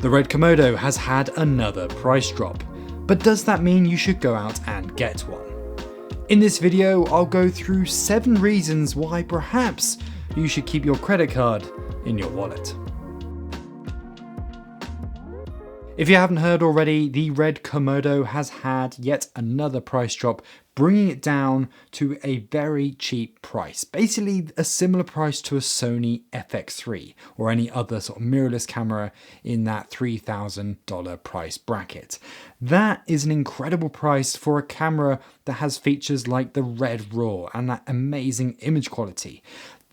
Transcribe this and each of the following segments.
The RED Komodo has had another price drop, but does that mean you should go out and get one? In this video, I'll go through 7 reasons why perhaps you should keep your credit card in your wallet. If you haven't heard already, the RED Komodo has had yet another price drop, bringing it down to a very cheap price. Basically a similar price to a Sony FX3 or any other sort of mirrorless camera in that $3,000 price bracket. That is an incredible price for a camera that has features like the RED RAW and that amazing image quality.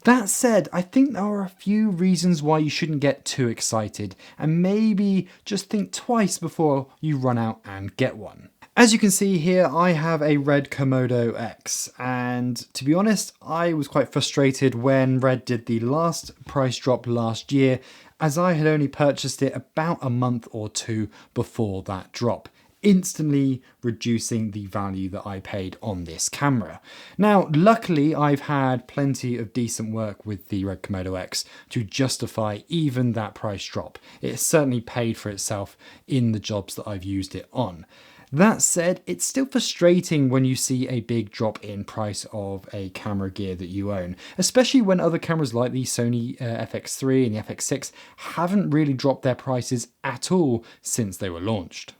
That said, I think there are a few reasons why you shouldn't get too excited and maybe just think twice before you run out and get one. As you can see here, I have a RED Komodo X, and to be honest, I was quite frustrated when RED did the last price drop last year, as I had only purchased it about a month or 2 before that drop, instantly reducing the value that I paid on this camera. Now, luckily, I've had plenty of decent work with the RED Komodo X to justify even that price drop. It certainly paid for itself in the jobs that I've used it on. That said, it's still frustrating when you see a big drop in price of a camera gear that you own, especially when other cameras like the Sony FX3 and the FX6 haven't really dropped their prices at all since they were launched.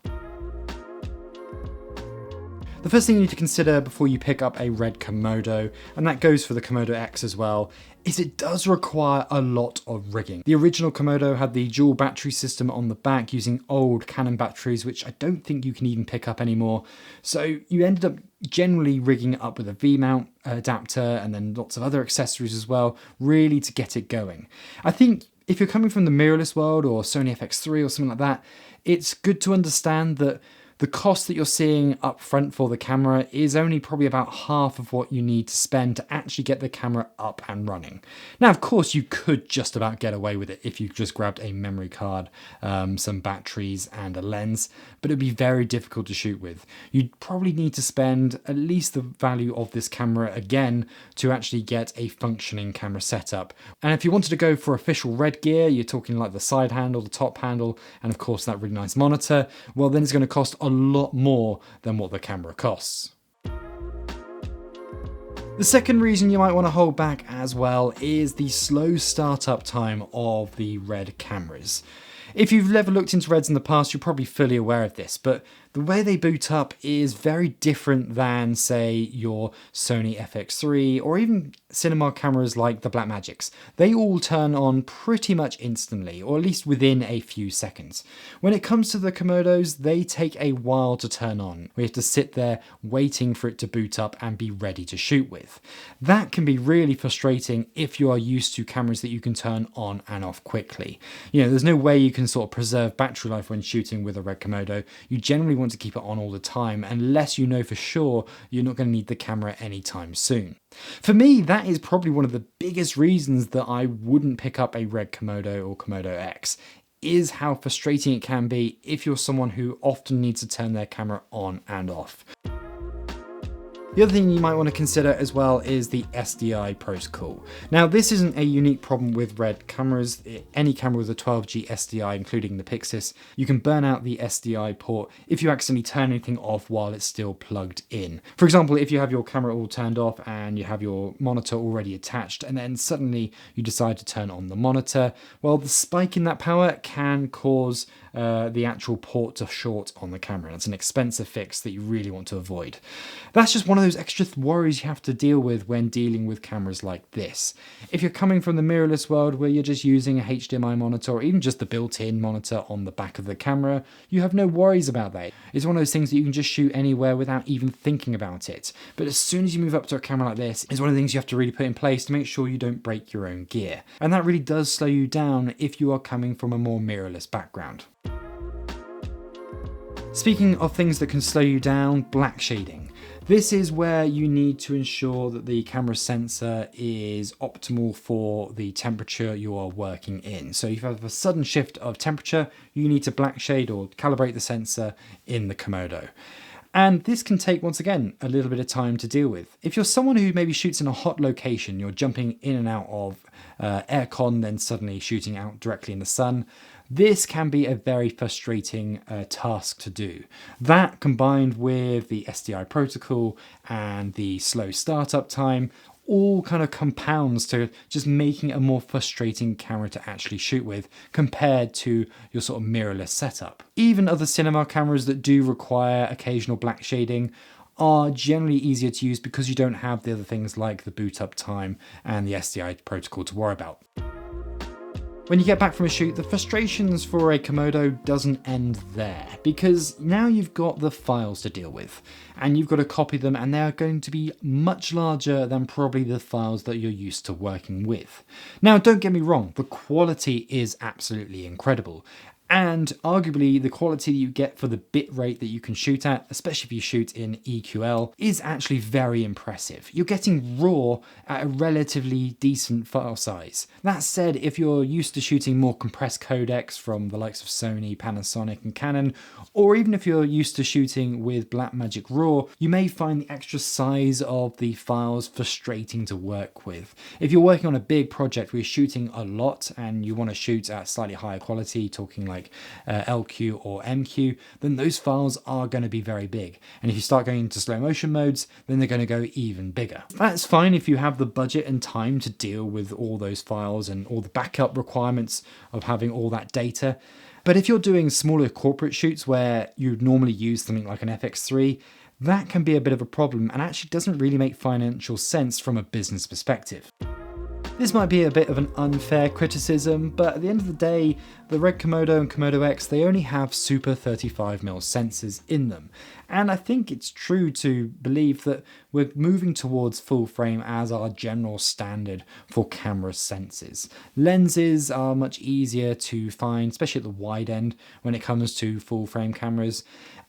The first thing you need to consider before you pick up a RED Komodo, and that goes for the Komodo X as well, is it does require a lot of rigging. The original Komodo had the dual battery system on the back using old Canon batteries, which I don't think you can even pick up anymore. So you ended up generally rigging it up with a V-mount adapter and then lots of other accessories as well, really to get it going. I think if you're coming from the mirrorless world or Sony FX3 or something like that, it's good to understand that the cost that you're seeing up front for the camera is only probably about half of what you need to spend to actually get the camera up and running. Now, of course, you could just about get away with it if you just grabbed a memory card, some batteries and a lens, but it'd be very difficult to shoot with. You'd probably need to spend at least the value of this camera again to actually get a functioning camera setup. And if you wanted to go for official RED gear, you're talking like the side handle, the top handle, and of course that really nice monitor, well then it's going to cost a lot more than what the camera costs. The second reason you might want to hold back as well is the slow startup time of the RED cameras. If you've ever looked into REDs in the past, you're probably fully aware of this, but the way they boot up is very different than, say, your Sony FX3 or even cinema cameras like the Blackmagics. They all turn on pretty much instantly, or at least within a few seconds. When it comes to the Komodos, they take a while to turn on. We have to sit there waiting for it to boot up and be ready to shoot with. That can be really frustrating if you are used to cameras that you can turn on and off quickly. You know, there's no way you can sort of preserve battery life when shooting with a RED Komodo. You generally want to keep it on all the time unless you know for sure you're not going to need the camera anytime soon. For me, that is probably one of the biggest reasons that I wouldn't pick up a RED Komodo or Komodo X, is how frustrating it can be if you're someone who often needs to turn their camera on and off. The other thing you might want to consider as well is the SDI Protocol. Now, this isn't a unique problem with RED cameras. Any camera with a 12G SDI, including the Pxysis, you can burn out the SDI port if you accidentally turn anything off while it's still plugged in. For example, if you have your camera all turned off and you have your monitor already attached, and then suddenly you decide to turn on the monitor, well, the spike in that power can cause the actual port to short on the camera. It's an expensive fix that you really want to avoid. That's just one of those extra worries you have to deal with when dealing with cameras like this. If you're coming from the mirrorless world where you're just using a HDMI monitor or even just the built-in monitor on the back of the camera, you have no worries about that. It's one of those things that you can just shoot anywhere without even thinking about it. But as soon as you move up to a camera like this, it's one of the things you have to really put in place to make sure you don't break your own gear. And that really does slow you down if you are coming from a more mirrorless background. Speaking of things that can slow you down, black shading. This is where you need to ensure that the camera sensor is optimal for the temperature you are working in. So if you have a sudden shift of temperature, you need to black shade or calibrate the sensor in the Komodo. And this can take, once again, a little bit of time to deal with. If you're someone who maybe shoots in a hot location, you're jumping in and out of aircon, then suddenly shooting out directly in the sun, This can be a very frustrating task to do. That combined with the SDI protocol and the slow startup time all kind of compounds to just making it a more frustrating camera to actually shoot with compared to your sort of mirrorless setup. Even other cinema cameras that do require occasional black shading are generally easier to use because you don't have the other things like the boot up time and the SDI protocol to worry about. When you get back from a shoot, the frustrations for a Komodo doesn't end there, because now you've got the files to deal with and you've got to copy them, and they're going to be much larger than probably the files that you're used to working with. Now, don't get me wrong, the quality is absolutely incredible. And arguably the quality that you get for the bit rate that you can shoot at, especially if you shoot in EQL, is actually very impressive. You're getting RAW at a relatively decent file size. That said, if you're used to shooting more compressed codecs from the likes of Sony, Panasonic and Canon, or even if you're used to shooting with Blackmagic RAW, you may find the extra size of the files frustrating to work with. If you're working on a big project where you're shooting a lot and you want to shoot at slightly higher quality, talking like LQ or MQ, then those files are going to be very big. And if you start going into slow motion modes, then they're going to go even bigger. That's fine if you have the budget and time to deal with all those files and all the backup requirements of having all that data. But if you're doing smaller corporate shoots where you'd normally use something like an FX3, that can be a bit of a problem and actually doesn't really make financial sense from a business perspective. This might be a bit of an unfair criticism, but at the end of the day, the RED Komodo and Komodo X, they only have super 35mm sensors in them. And I think it's true to believe that we're moving towards full frame as our general standard for camera sensors. Lenses are much easier to find, especially at the wide end when it comes to full frame cameras.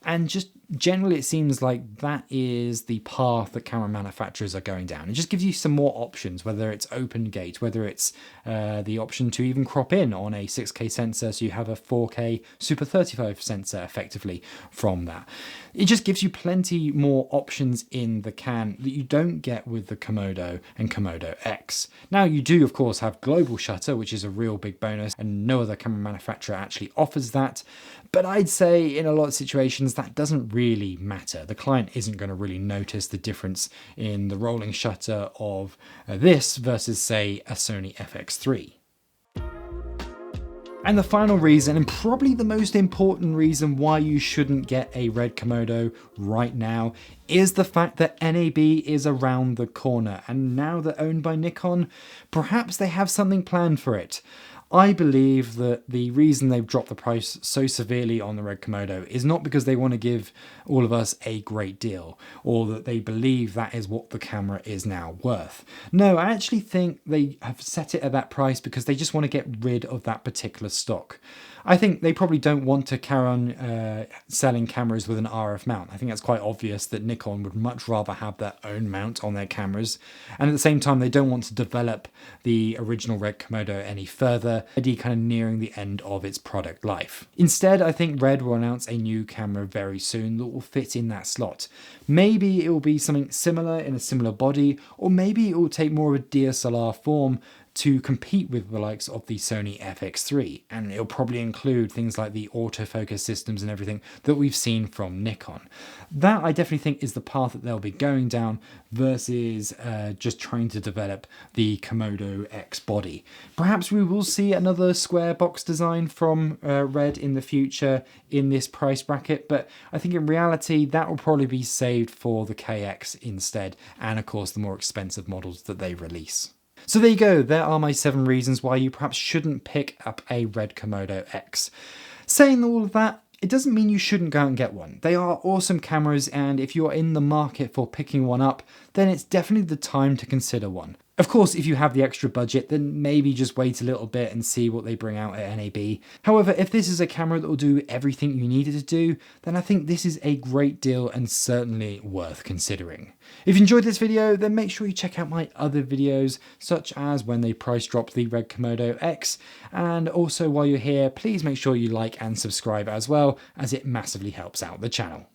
And just generally, it seems like that is the path that camera manufacturers are going down. It just gives you some more options, whether it's open gate, whether it's the option to even crop in on a 6K sensor, so you have a 4K Super 35 sensor effectively from that. It just gives you plenty more options in the can that you don't get with the Komodo and Komodo X. Now, you do, of course, have global shutter, which is a real big bonus, and no other camera manufacturer actually offers that. But I'd say in a lot of situations that doesn't really matter. The client isn't going to really notice the difference in the rolling shutter of this versus, say, a Sony FX3. And the final reason, and probably the most important reason why you shouldn't get a RED Komodo right now, is the fact that NAB is around the corner, and now they're owned by Nikon, perhaps they have something planned for it. I believe that the reason they've dropped the price so severely on the RED Komodo is not because they want to give all of us a great deal, or that they believe that is what the camera is now worth. No, I actually think they have set it at that price because they just want to get rid of that particular stock. I think they probably don't want to carry on selling cameras with an RF mount. I think that's quite obvious that Nikon would much rather have their own mount on their cameras. And at the same time, they don't want to develop the original RED Komodo any further, already kind of nearing the end of its product life. Instead, I think RED will announce a new camera very soon that will fit in that slot. Maybe it will be something similar in a similar body, or maybe it will take more of a DSLR form to compete with the likes of the Sony FX3, and it'll probably include things like the autofocus systems and everything that we've seen from Nikon. That I definitely think is the path that they'll be going down versus just trying to develop the Komodo X body. Perhaps we will see another square box design from RED in the future in this price bracket, but I think in reality that will probably be saved for the KX instead, and of course the more expensive models that they release. So there you go, there are my 7 reasons why you perhaps shouldn't pick up a RED Komodo X. Saying all of that, it doesn't mean you shouldn't go and get one. They are awesome cameras, and if you're in the market for picking one up, then it's definitely the time to consider one. Of course, if you have the extra budget, then maybe just wait a little bit and see what they bring out at NAB. However, if this is a camera that will do everything you need it to do, then I think this is a great deal and certainly worth considering. If you enjoyed this video, then make sure you check out my other videos, such as when they price dropped the RED Komodo X. And also while you're here, please make sure you like and subscribe as well, as it massively helps out the channel.